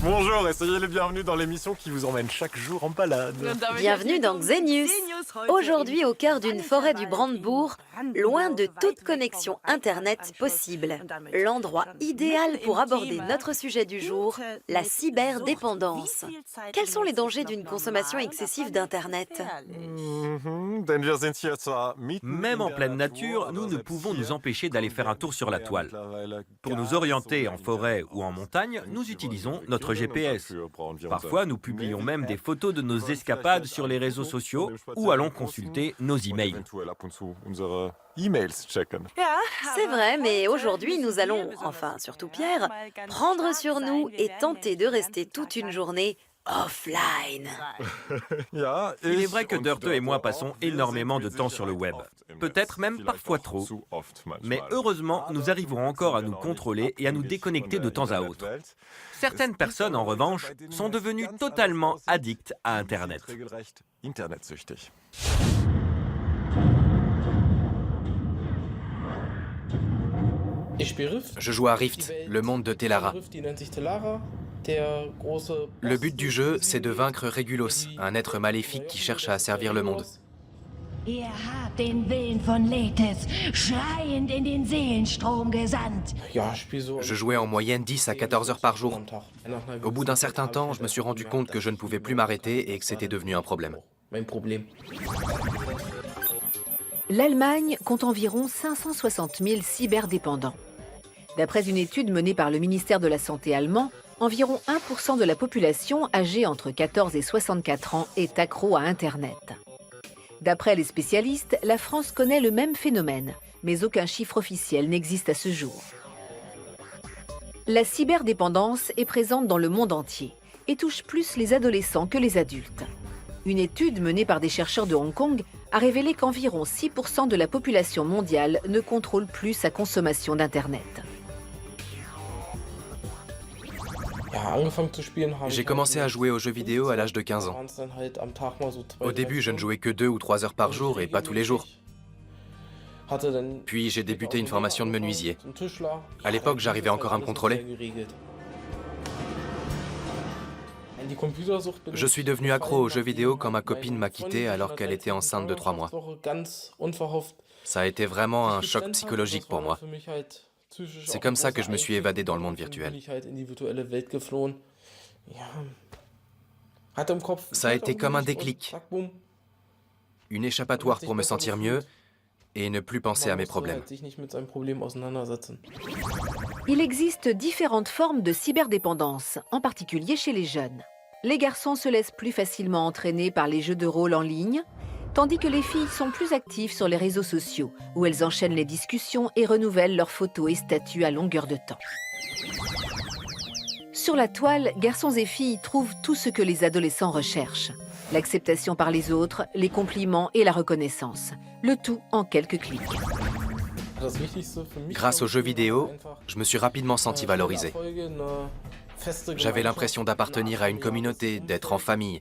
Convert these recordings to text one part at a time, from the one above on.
Bonjour et soyez les bienvenus dans l'émission qui vous emmène chaque jour en balade. Bienvenue dans Xenius. Aujourd'hui au cœur d'une forêt du Brandebourg, loin de toute connexion Internet possible. L'endroit idéal pour aborder notre sujet du jour, la cyberdépendance. Quels sont les dangers d'une consommation excessive d'Internet? Même en pleine nature, nous ne pouvons nous empêcher d'aller faire un tour sur la toile. Pour nous orienter en forêt ou en montagne, nous utilisons notre GPS. Parfois, nous publions même des photos de nos escapades sur les réseaux sociaux ou allons consulter nos emails. C'est vrai, mais aujourd'hui nous allons, enfin surtout Pierre, prendre sur nous et tenter de rester toute une journée offline. Il est vrai que Dörte et moi passons énormément de temps sur le web, peut-être même parfois trop. Mais heureusement, nous arrivons encore à nous contrôler et à nous déconnecter de temps à autre. Certaines personnes, en revanche, sont devenues totalement addictes à Internet. Je joue à Rift, le monde de Telara. Le but du jeu, c'est de vaincre Regulus, un être maléfique qui cherche à asservir le monde. Ihr habt den Willen von Lethes schreiend in den Seelenstrom gesandt. Je jouais en moyenne 10 à 14 heures par jour. Au bout d'un certain temps, je me suis rendu compte que je ne pouvais plus m'arrêter et que c'était devenu un problème. L'Allemagne compte environ 560 000 cyberdépendants. D'après une étude menée par le ministère de la Santé allemand, environ 1% de la population âgée entre 14 et 64 ans est accro à Internet. D'après les spécialistes, la France connaît le même phénomène, mais aucun chiffre officiel n'existe à ce jour. La cyberdépendance est présente dans le monde entier et touche plus les adolescents que les adultes. Une étude menée par des chercheurs de Hong Kong a révélé qu'environ 6% de la population mondiale ne contrôle plus sa consommation d'Internet. J'ai commencé à jouer aux jeux vidéo à l'âge de 15 ans. Au début, je ne jouais que 2 ou 3 heures par jour et pas tous les jours. Puis j'ai débuté une formation de menuisier. À l'époque, j'arrivais encore à me contrôler. Je suis devenu accro aux jeux vidéo quand ma copine m'a quitté alors qu'elle était enceinte de 3 mois. Ça a été vraiment un choc psychologique pour moi. C'est comme ça que je me suis évadé dans le monde virtuel. Ça a été comme un déclic, une échappatoire pour me sentir mieux et ne plus penser à mes problèmes. Il existe différentes formes de cyberdépendance, en particulier chez les jeunes. Les garçons se laissent plus facilement entraîner par les jeux de rôle en ligne, tandis que les filles sont plus actives sur les réseaux sociaux, où elles enchaînent les discussions et renouvellent leurs photos et statuts à longueur de temps. Sur la toile, garçons et filles trouvent tout ce que les adolescents recherchent. L'acceptation par les autres, les compliments et la reconnaissance. Le tout en quelques clics. Grâce aux jeux vidéo, je me suis rapidement senti valorisé. J'avais l'impression d'appartenir à une communauté, d'être en famille.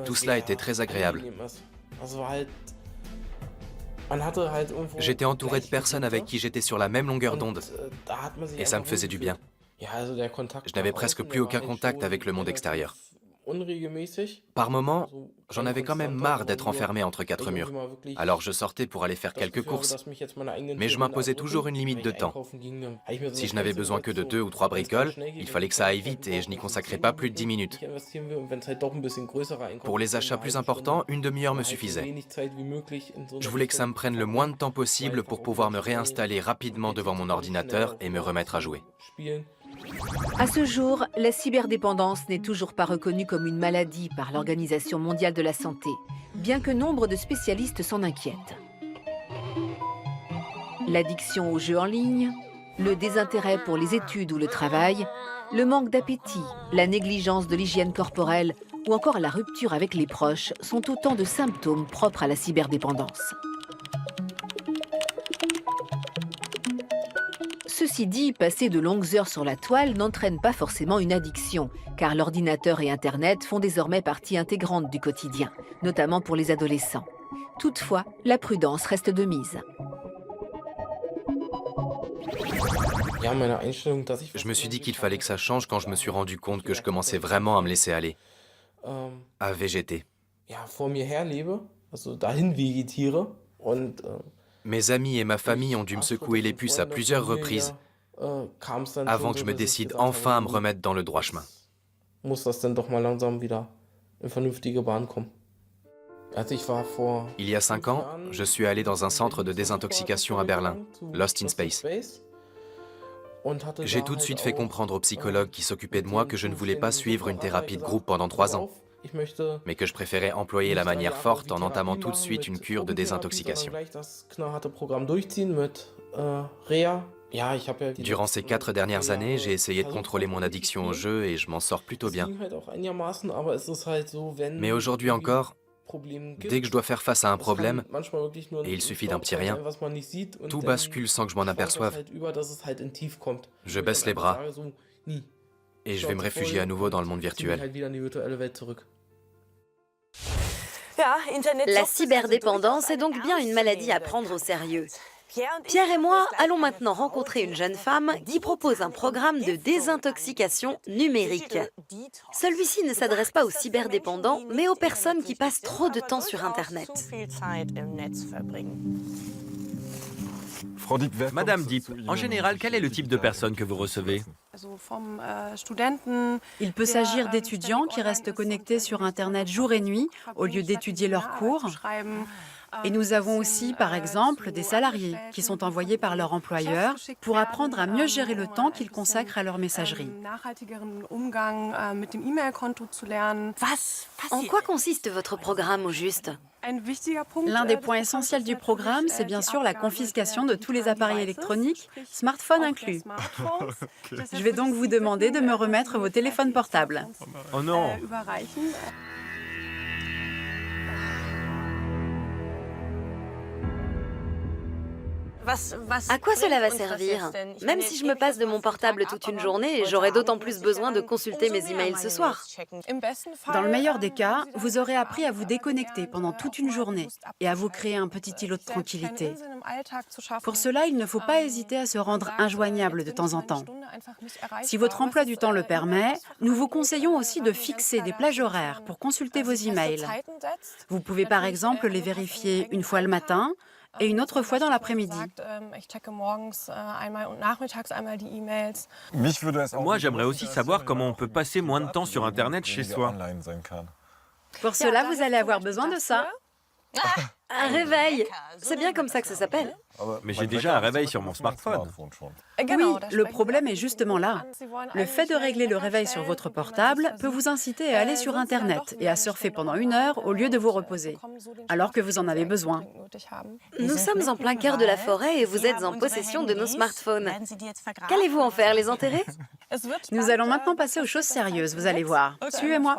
Tout cela était très agréable. J'étais entouré de personnes avec qui j'étais sur la même longueur d'onde. Et ça me faisait du bien. Je n'avais presque plus aucun contact avec le monde extérieur. Par moments, j'en avais quand même marre d'être enfermé entre 4 murs. Alors je sortais pour aller faire quelques courses. Mais je m'imposais toujours une limite de temps. Si je n'avais besoin que de 2 ou 3 bricoles, il fallait que ça aille vite et je n'y consacrais pas plus de 10 minutes. Pour les achats plus importants, une demi-heure me suffisait. Je voulais que ça me prenne le moins de temps possible pour pouvoir me réinstaller rapidement devant mon ordinateur et me remettre à jouer. À ce jour, la cyberdépendance n'est toujours pas reconnue comme une maladie par l'Organisation mondiale de la santé, bien que nombre de spécialistes s'en inquiètent. L'addiction aux jeux en ligne, le désintérêt pour les études ou le travail, le manque d'appétit, la négligence de l'hygiène corporelle ou encore la rupture avec les proches sont autant de symptômes propres à la cyberdépendance. Ceci dit, passer de longues heures sur la toile n'entraîne pas forcément une addiction, car l'ordinateur et Internet font désormais partie intégrante du quotidien, notamment pour les adolescents. Toutefois, la prudence reste de mise. Je me suis dit qu'il fallait que ça change quand je me suis rendu compte que je commençais vraiment à me laisser aller, à végéter. Mes amis et ma famille ont dû me secouer les puces à plusieurs reprises avant que je me décide enfin à me remettre dans le droit chemin. Il y a 5 ans, je suis allé dans un centre de désintoxication à Berlin, Lost in Space. J'ai tout de suite fait comprendre au psychologue qui s'occupait de moi que je ne voulais pas suivre une thérapie de groupe pendant 3 ans, mais que je préférais employer la manière forte en entamant tout de suite une cure de désintoxication. Durant ces 4 dernières années, j'ai essayé de contrôler mon addiction au jeu et je m'en sors plutôt bien. Mais aujourd'hui encore, dès que je dois faire face à un problème, et il suffit d'un petit rien, tout bascule sans que je m'en aperçoive. Je baisse les bras et je vais me réfugier à nouveau dans le monde virtuel. La cyberdépendance est donc bien une maladie à prendre au sérieux. Pierre et moi allons maintenant rencontrer une jeune femme qui propose un programme de désintoxication numérique. Celui-ci ne s'adresse pas aux cyberdépendants, mais aux personnes qui passent trop de temps sur Internet. Madame Diep, en général, quel est le type de personne que vous recevez? Il peut s'agir d'étudiants qui restent connectés sur Internet jour et nuit au lieu d'étudier leurs cours. Et nous avons aussi, par exemple, des salariés qui sont envoyés par leur employeur pour apprendre à mieux gérer le temps qu'ils consacrent à leur messagerie. En quoi consiste votre programme au juste? L'un des points essentiels du programme, c'est bien sûr la confiscation de tous les appareils électroniques, smartphones inclus. Je vais donc vous demander de me remettre vos téléphones portables. Oh non! À quoi cela va servir? Même si je me passe de mon portable toute une journée, j'aurai d'autant plus besoin de consulter mes emails ce soir. Dans le meilleur des cas, vous aurez appris à vous déconnecter pendant toute une journée et à vous créer un petit îlot de tranquillité. Pour cela, il ne faut pas hésiter à se rendre injoignable de temps en temps. Si votre emploi du temps le permet, nous vous conseillons aussi de fixer des plages horaires pour consulter vos emails. Vous pouvez par exemple les vérifier une fois le matin, et une autre fois dans l'après-midi. Moi, j'aimerais aussi savoir comment on peut passer moins de temps sur Internet chez soi. Pour cela, vous allez avoir besoin de ça. Un réveil! C'est bien comme ça que ça s'appelle. Mais j'ai déjà un réveil sur mon smartphone. Oui, le problème est justement là. Le fait de régler le réveil sur votre portable peut vous inciter à aller sur Internet et à surfer pendant 1 heure au lieu de vous reposer, alors que vous en avez besoin. Nous sommes en plein cœur de la forêt et vous êtes en possession de nos smartphones. Qu'allez-vous en faire, les enterrer? Nous allons maintenant passer aux choses sérieuses, vous allez voir. Suivez-moi.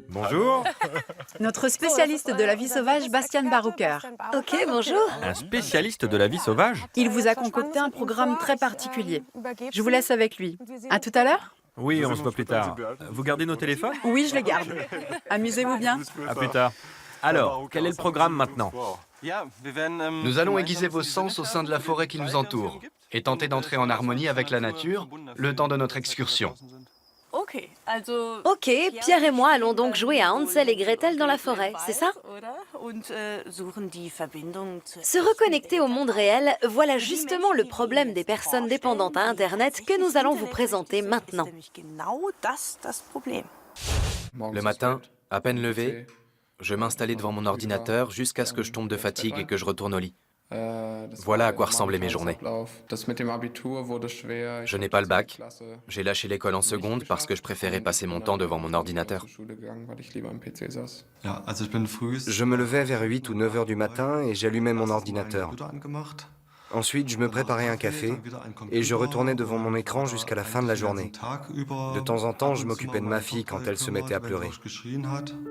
Bonjour. Notre spécialiste de la vie sauvage, Bastian Barucker. Ok, bonjour. Un spécialiste de la vie sauvage? Il vous a concocté un programme très particulier. Je vous laisse avec lui. À tout à l'heure? Oui, on se voit plus tard. Vous gardez nos téléphones? Oui, je les garde. Amusez-vous bien. À plus tard. Alors, quel est le programme maintenant? Nous allons aiguiser vos sens au sein de la forêt qui nous entoure et tenter d'entrer en harmonie avec la nature le temps de notre excursion. Ok, Pierre et moi allons donc jouer à Hansel et Gretel dans la forêt, c'est ça? Se reconnecter au monde réel, voilà justement le problème des personnes dépendantes à Internet que nous allons vous présenter maintenant. Le matin, à peine levé, je m'installais devant mon ordinateur jusqu'à ce que je tombe de fatigue et que je retourne au lit. Voilà à quoi ressemblaient mes journées. Je n'ai pas le bac. J'ai lâché l'école en seconde parce que je préférais passer mon temps devant mon ordinateur. Je me levais vers 8 ou 9 heures du matin et j'allumais mon ordinateur. Ensuite, je me préparais un café et je retournais devant mon écran jusqu'à la fin de la journée. De temps en temps, je m'occupais de ma fille quand elle se mettait à pleurer.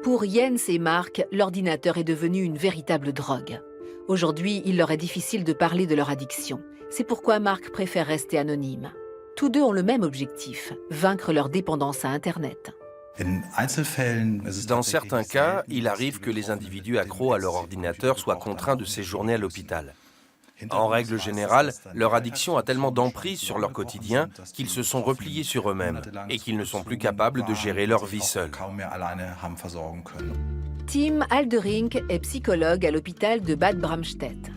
Pour Jens et Marc, l'ordinateur est devenu une véritable drogue. Aujourd'hui, il leur est difficile de parler de leur addiction. C'est pourquoi Marc préfère rester anonyme. Tous deux ont le même objectif, vaincre leur dépendance à Internet. Dans certains cas, il arrive que les individus accros à leur ordinateur soient contraints de séjourner à l'hôpital. En règle générale, leur addiction a tellement d'emprise sur leur quotidien qu'ils se sont repliés sur eux-mêmes et qu'ils ne sont plus capables de gérer leur vie seuls. Tim Aldering est psychologue à l'hôpital de Bad Bramstedt.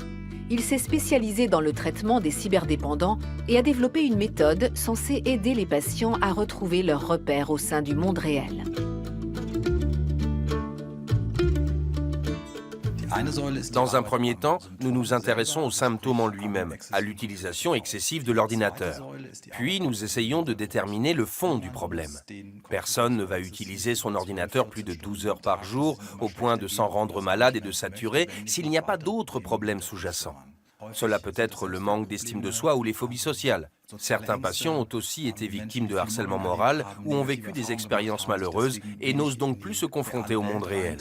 Il s'est spécialisé dans le traitement des cyberdépendants et a développé une méthode censée aider les patients à retrouver leurs repères au sein du monde réel. Dans un premier temps, nous nous intéressons aux symptômes en lui-même, à l'utilisation excessive de l'ordinateur. Puis nous essayons de déterminer le fond du problème. Personne ne va utiliser son ordinateur plus de 12 heures par jour, au point de s'en rendre malade et de saturer, s'il n'y a pas d'autres problèmes sous-jacents. Cela peut être le manque d'estime de soi ou les phobies sociales. Certains patients ont aussi été victimes de harcèlement moral ou ont vécu des expériences malheureuses et n'osent donc plus se confronter au monde réel.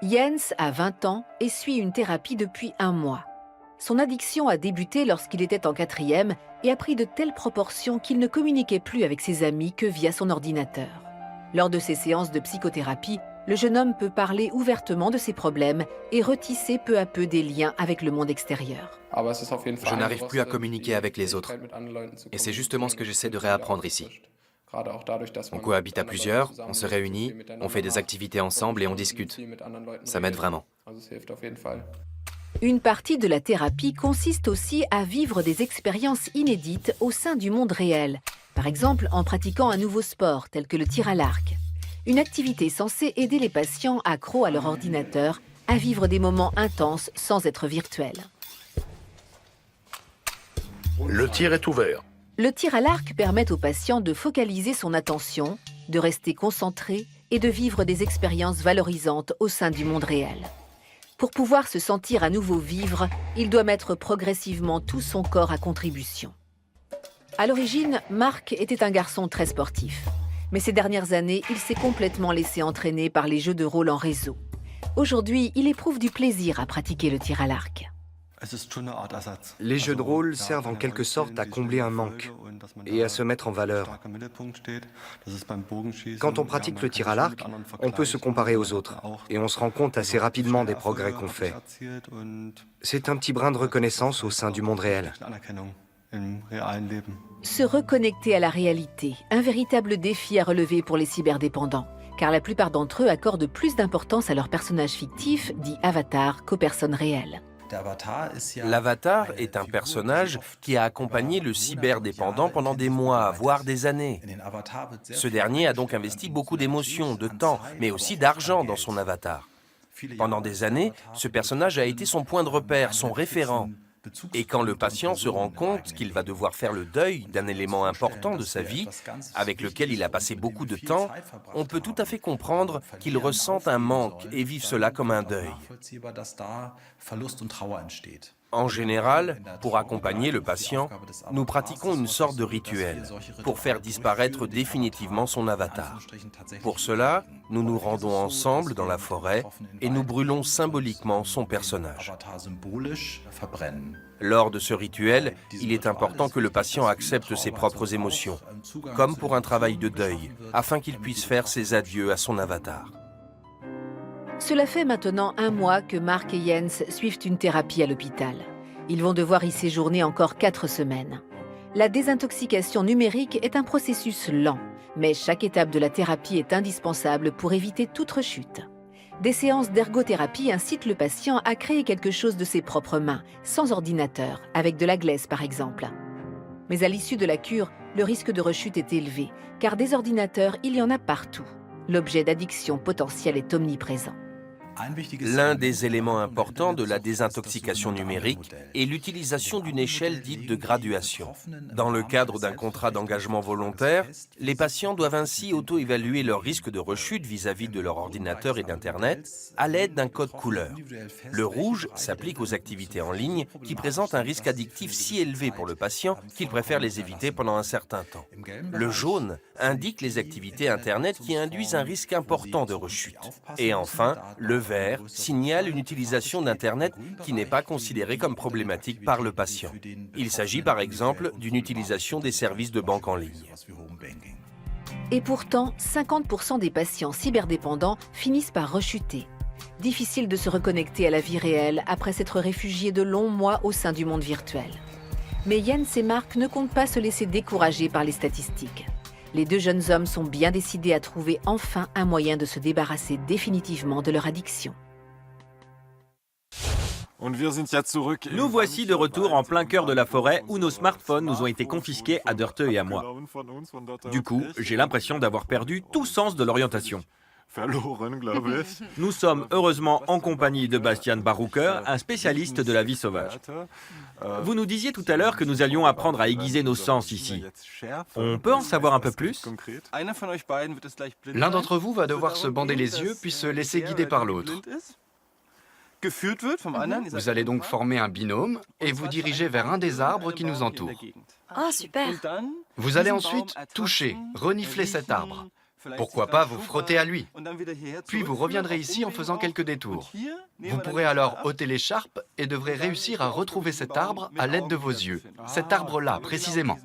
Jens a 20 ans et suit une thérapie depuis 1 mois. Son addiction a débuté lorsqu'il était en 4e et a pris de telles proportions qu'il ne communiquait plus avec ses amis que via son ordinateur. Lors de ses séances de psychothérapie, le jeune homme peut parler ouvertement de ses problèmes et retisser peu à peu des liens avec le monde extérieur. Je n'arrive plus à communiquer avec les autres. Et c'est justement ce que j'essaie de réapprendre ici. On cohabite à plusieurs, on se réunit, on fait des activités ensemble et on discute. Ça m'aide vraiment. Une partie de la thérapie consiste aussi à vivre des expériences inédites au sein du monde réel, par exemple en pratiquant un nouveau sport tel que le tir à l'arc. Une activité censée aider les patients accros à leur ordinateur à vivre des moments intenses sans être virtuels. Le tir est ouvert. Le tir à l'arc permet au patient de focaliser son attention, de rester concentré et de vivre des expériences valorisantes au sein du monde réel. Pour pouvoir se sentir à nouveau vivre, il doit mettre progressivement tout son corps à contribution. À l'origine, Marc était un garçon très sportif. Mais ces dernières années, il s'est complètement laissé entraîner par les jeux de rôle en réseau. Aujourd'hui, il éprouve du plaisir à pratiquer le tir à l'arc. Les jeux de rôle servent en quelque sorte à combler un manque et à se mettre en valeur. Quand on pratique le tir à l'arc, on peut se comparer aux autres et on se rend compte assez rapidement des progrès qu'on fait. C'est un petit brin de reconnaissance au sein du monde réel. Se reconnecter à la réalité, un véritable défi à relever pour les cyberdépendants, car la plupart d'entre eux accordent plus d'importance à leurs personnages fictifs, dits avatars, qu'aux personnes réelles. L'avatar est un personnage qui a accompagné le cyberdépendant pendant des mois, voire des années. Ce dernier a donc investi beaucoup d'émotions, de temps, mais aussi d'argent dans son avatar. Pendant des années, ce personnage a été son point de repère, son référent. Et quand le patient se rend compte qu'il va devoir faire le deuil d'un élément important de sa vie, avec lequel il a passé beaucoup de temps, on peut tout à fait comprendre qu'il ressente un manque et vive cela comme un deuil. En général, pour accompagner le patient, nous pratiquons une sorte de rituel pour faire disparaître définitivement son avatar. Pour cela, nous nous rendons ensemble dans la forêt et nous brûlons symboliquement son personnage. Lors de ce rituel, il est important que le patient accepte ses propres émotions, comme pour un travail de deuil, afin qu'il puisse faire ses adieux à son avatar. Cela fait maintenant 1 mois que Marc et Jens suivent une thérapie à l'hôpital. Ils vont devoir y séjourner encore 4 semaines. La désintoxication numérique est un processus lent, mais chaque étape de la thérapie est indispensable pour éviter toute rechute. Des séances d'ergothérapie incitent le patient à créer quelque chose de ses propres mains, sans ordinateur, avec de la glaise par exemple. Mais à l'issue de la cure, le risque de rechute est élevé, car des ordinateurs, il y en a partout. L'objet d'addiction potentielle est omniprésent. L'un des éléments importants de la désintoxication numérique est l'utilisation d'une échelle dite de graduation. Dans le cadre d'un contrat d'engagement volontaire, les patients doivent ainsi auto-évaluer leur risque de rechute vis-à-vis de leur ordinateur et d'Internet à l'aide d'un code couleur. Le rouge s'applique aux activités en ligne qui présentent un risque addictif si élevé pour le patient qu'il préfère les éviter pendant un certain temps. Le jaune indique les activités Internet qui induisent un risque important de rechute. Et enfin, le vert signale une utilisation d'Internet qui n'est pas considérée comme problématique par le patient. Il s'agit par exemple d'une utilisation des services de banque en ligne. Et pourtant, 50% des patients cyberdépendants finissent par rechuter. Difficile de se reconnecter à la vie réelle après s'être réfugiés de longs mois au sein du monde virtuel. Mais Jens et Mark ne comptent pas se laisser décourager par les statistiques. Les deux jeunes hommes sont bien décidés à trouver enfin un moyen de se débarrasser définitivement de leur addiction. Nous voici de retour en plein cœur de la forêt où nos smartphones nous ont été confisqués à Dörte et à moi. Du coup, j'ai l'impression d'avoir perdu tout sens de l'orientation. Nous sommes heureusement en compagnie de Bastian Barucker, un spécialiste de la vie sauvage. Vous nous disiez tout à l'heure que nous allions apprendre à aiguiser nos sens ici. On peut en savoir un peu plus? L'un d'entre vous va devoir se bander les yeux puis se laisser guider par l'autre. Vous allez donc former un binôme et vous diriger vers un des arbres qui nous entourent. Oh, super! Vous allez ensuite toucher, renifler cet arbre. Pourquoi pas vous frotter à lui. Puis vous reviendrez ici en faisant quelques détours. Vous pourrez alors ôter l'écharpe et devrez réussir à retrouver cet arbre à l'aide de vos yeux. Cet arbre-là, précisément.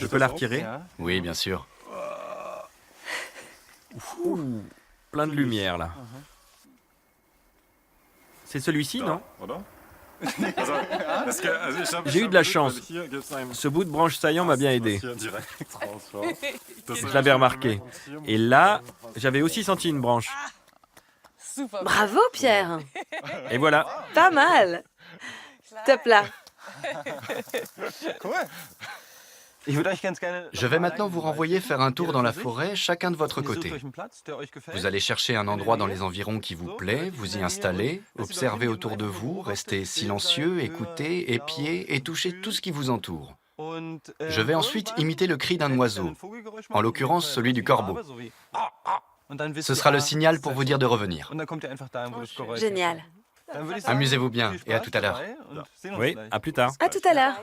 Je peux la retirer? Oui, bien sûr. Ouh, plein de lumière là. C'est celui-ci, non? J'ai eu de la chance. Ce bout de branche saillant m'a bien aidé. Je l'avais remarqué. Et là, j'avais aussi senti une branche. Bravo, Pierre! Et voilà. Pas mal! Top là! Je vais maintenant vous renvoyer faire un tour dans la forêt, chacun de votre côté. Vous allez chercher un endroit dans les environs qui vous plaît, vous y installer, observer autour de vous, rester silencieux, écouter, épier et toucher tout ce qui vous entoure. Je vais ensuite imiter le cri d'un oiseau, en l'occurrence celui du corbeau. Ce sera le signal pour vous dire de revenir. Génial. Amusez-vous bien et à tout à l'heure. Oui, à plus tard. À tout à l'heure.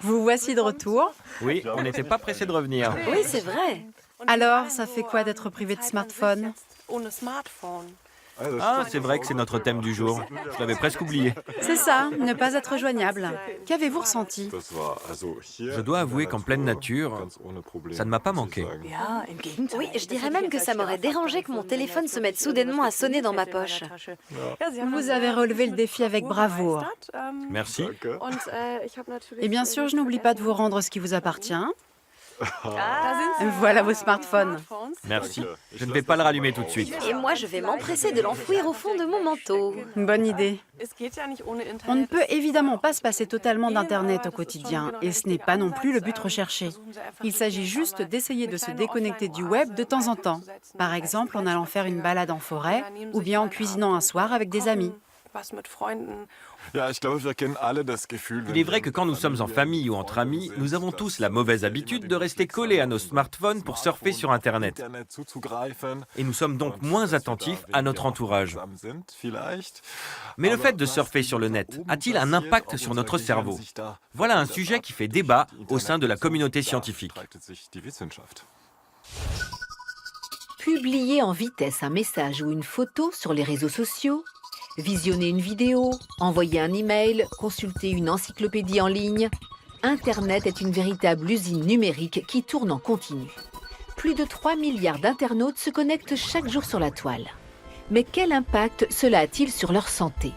Vous voici de retour. Oui, on n'était pas pressé de revenir. Oui, c'est vrai. Alors, ça fait quoi d'être privé de smartphone? Ah, c'est vrai que c'est notre thème du jour. Je l'avais presque oublié. C'est ça, ne pas être joignable. Qu'avez-vous ressenti? Je dois avouer qu'en pleine nature, ça ne m'a pas manqué. Oui, je dirais même que ça m'aurait dérangé que mon téléphone se mette soudainement à sonner dans ma poche. Vous avez relevé le défi avec bravoure. Merci. Et bien sûr, je n'oublie pas de vous rendre ce qui vous appartient. Voilà vos smartphones. Merci. Je ne vais pas le rallumer tout de suite. Et moi, je vais m'empresser de l'enfouir au fond de mon manteau. Bonne idée. On ne peut évidemment pas se passer totalement d'Internet au quotidien, et ce n'est pas non plus le but recherché. Il s'agit juste d'essayer de se déconnecter du web de temps en temps. Par exemple, en allant faire une balade en forêt, ou bien en cuisinant un soir avec des amis. Il est vrai que quand nous sommes en famille ou entre amis, nous avons tous la mauvaise habitude de rester collés à nos smartphones pour surfer sur Internet. Et nous sommes donc moins attentifs à notre entourage. Mais le fait de surfer sur le net a-t-il un impact sur notre cerveau? Voilà un sujet qui fait débat au sein de la communauté scientifique. Publier en vitesse un message ou une photo sur les réseaux sociaux, visionner une vidéo, envoyer un email, consulter une encyclopédie en ligne, Internet est une véritable usine numérique qui tourne en continu. Plus de 3 milliards d'internautes se connectent chaque jour sur la toile. Mais quel impact cela a-t-il sur leur santé?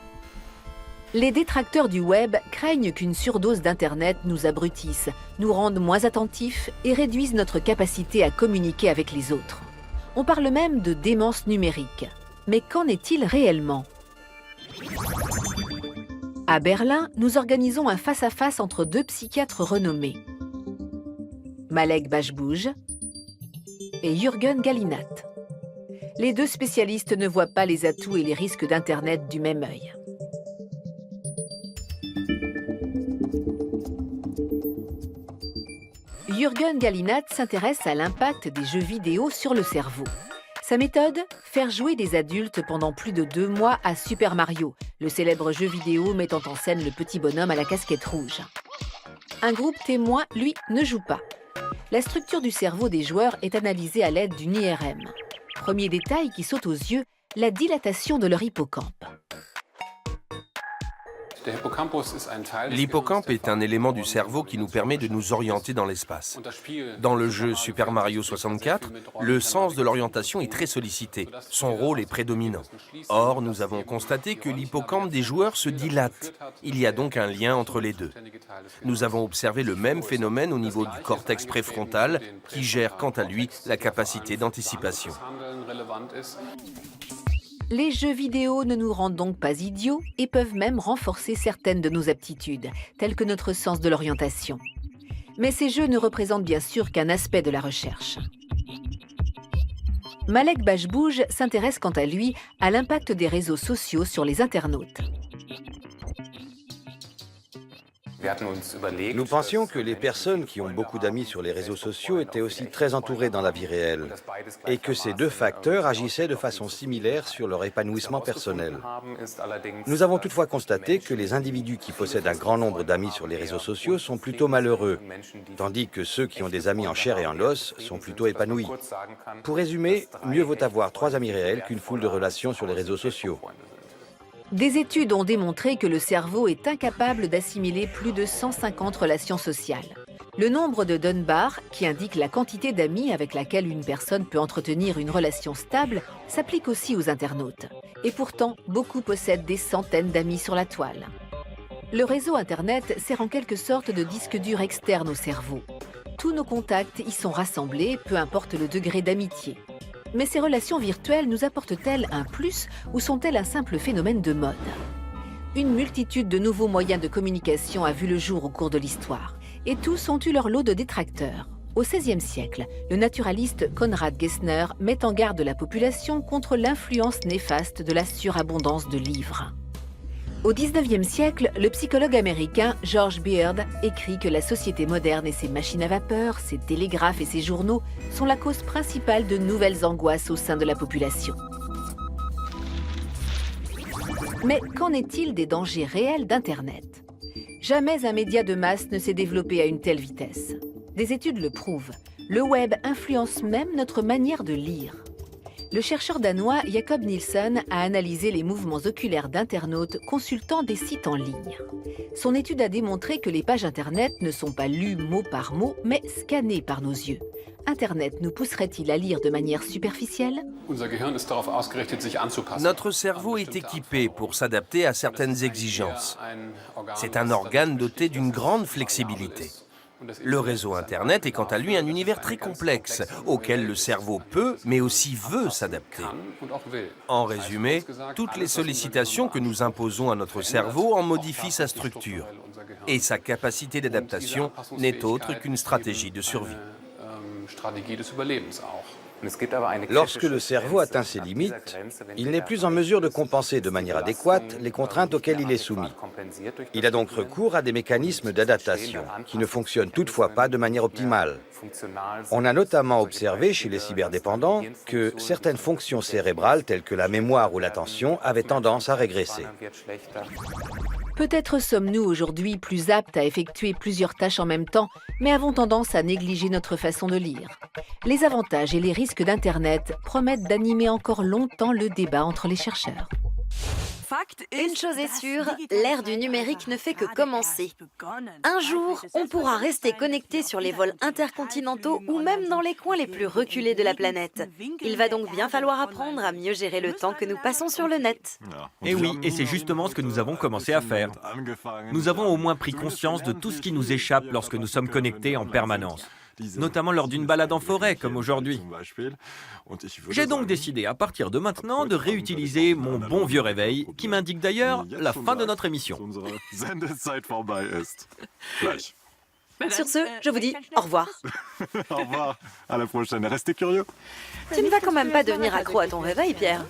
Les détracteurs du web craignent qu'une surdose d'Internet nous abrutisse, nous rende moins attentifs et réduise notre capacité à communiquer avec les autres. On parle même de démence numérique. Mais qu'en est-il réellement? À Berlin, nous organisons un face-à-face entre deux psychiatres renommés, Malek Bashbouj et Jürgen Gallinat. Les deux spécialistes ne voient pas les atouts et les risques d'Internet du même œil. Jürgen Gallinat s'intéresse à l'impact des jeux vidéo sur le cerveau. Sa méthode? Faire jouer des adultes pendant plus de 2 mois à Super Mario, le célèbre jeu vidéo mettant en scène le petit bonhomme à la casquette rouge. Un groupe témoin, lui, ne joue pas. La structure du cerveau des joueurs est analysée à l'aide d'une IRM. Premier détail qui saute aux yeux, la dilatation de leur hippocampe. L'hippocampe est un élément du cerveau qui nous permet de nous orienter dans l'espace. Dans le jeu Super Mario 64, le sens de l'orientation est très sollicité. Son rôle est prédominant. Or, nous avons constaté que l'hippocampe des joueurs se dilate. Il y a donc un lien entre les deux. Nous avons observé le même phénomène au niveau du cortex préfrontal, qui gère quant à lui la capacité d'anticipation. Les jeux vidéo ne nous rendent donc pas idiots et peuvent même renforcer certaines de nos aptitudes, telles que notre sens de l'orientation. Mais ces jeux ne représentent bien sûr qu'un aspect de la recherche. Malek Bashbouj s'intéresse quant à lui à l'impact des réseaux sociaux sur les internautes. Nous pensions que les personnes qui ont beaucoup d'amis sur les réseaux sociaux étaient aussi très entourées dans la vie réelle et que ces deux facteurs agissaient de façon similaire sur leur épanouissement personnel. Nous avons toutefois constaté que les individus qui possèdent un grand nombre d'amis sur les réseaux sociaux sont plutôt malheureux, tandis que ceux qui ont des amis en chair et en os sont plutôt épanouis. Pour résumer, mieux vaut avoir 3 amis réels qu'une foule de relations sur les réseaux sociaux. Des études ont démontré que le cerveau est incapable d'assimiler plus de 150 relations sociales. Le nombre de Dunbar, qui indique la quantité d'amis avec laquelle une personne peut entretenir une relation stable, s'applique aussi aux internautes. Et pourtant, beaucoup possèdent des centaines d'amis sur la toile. Le réseau Internet sert en quelque sorte de disque dur externe au cerveau. Tous nos contacts y sont rassemblés, peu importe le degré d'amitié. Mais ces relations virtuelles nous apportent-elles un plus ou sont-elles un simple phénomène de mode? Une multitude de nouveaux moyens de communication a vu le jour au cours de l'histoire, et tous ont eu leur lot de détracteurs. Au XVIe siècle, le naturaliste Konrad Gessner met en garde la population contre l'influence néfaste de la surabondance de livres. Au XIXe siècle, le psychologue américain George Beard écrit que la société moderne et ses machines à vapeur, ses télégraphes et ses journaux sont la cause principale de nouvelles angoisses au sein de la population. Mais qu'en est-il des dangers réels d'Internet? Jamais un média de masse ne s'est développé à une telle vitesse. Des études le prouvent. Le web influence même notre manière de lire. Le chercheur danois Jacob Nielsen a analysé les mouvements oculaires d'internautes consultant des sites en ligne. Son étude a démontré que les pages Internet ne sont pas lues mot par mot, mais scannées par nos yeux. Internet nous pousserait-il à lire de manière superficielle? Notre cerveau est équipé pour s'adapter à certaines exigences. C'est un organe doté d'une grande flexibilité. Le réseau Internet est quant à lui un univers très complexe, auquel le cerveau peut, mais aussi veut s'adapter. En résumé, toutes les sollicitations que nous imposons à notre cerveau en modifient sa structure. Et sa capacité d'adaptation n'est autre qu'une stratégie de survie. Lorsque le cerveau atteint ses limites, il n'est plus en mesure de compenser de manière adéquate les contraintes auxquelles il est soumis. Il a donc recours à des mécanismes d'adaptation qui ne fonctionnent toutefois pas de manière optimale. On a notamment observé chez les cyberdépendants que certaines fonctions cérébrales telles que la mémoire ou l'attention avaient tendance à régresser. Peut-être sommes-nous aujourd'hui plus aptes à effectuer plusieurs tâches en même temps, mais avons tendance à négliger notre façon de lire. Les avantages et les risques d'Internet promettent d'animer encore longtemps le débat entre les chercheurs. Une chose est sûre, l'ère du numérique ne fait que commencer. Un jour, on pourra rester connecté sur les vols intercontinentaux ou même dans les coins les plus reculés de la planète. Il va donc bien falloir apprendre à mieux gérer le temps que nous passons sur le net. Et oui, et c'est justement ce que nous avons commencé à faire. Nous avons au moins pris conscience de tout ce qui nous échappe lorsque nous sommes connectés en permanence, notamment lors d'une balade en forêt comme aujourd'hui. J'ai donc décidé à partir de maintenant de réutiliser mon bon vieux réveil qui m'indique d'ailleurs la fin de notre émission. Sur ce, je vous dis au revoir. Au revoir, à la prochaine. Restez curieux. Tu ne vas quand même pas devenir accro à ton réveil, Pierre.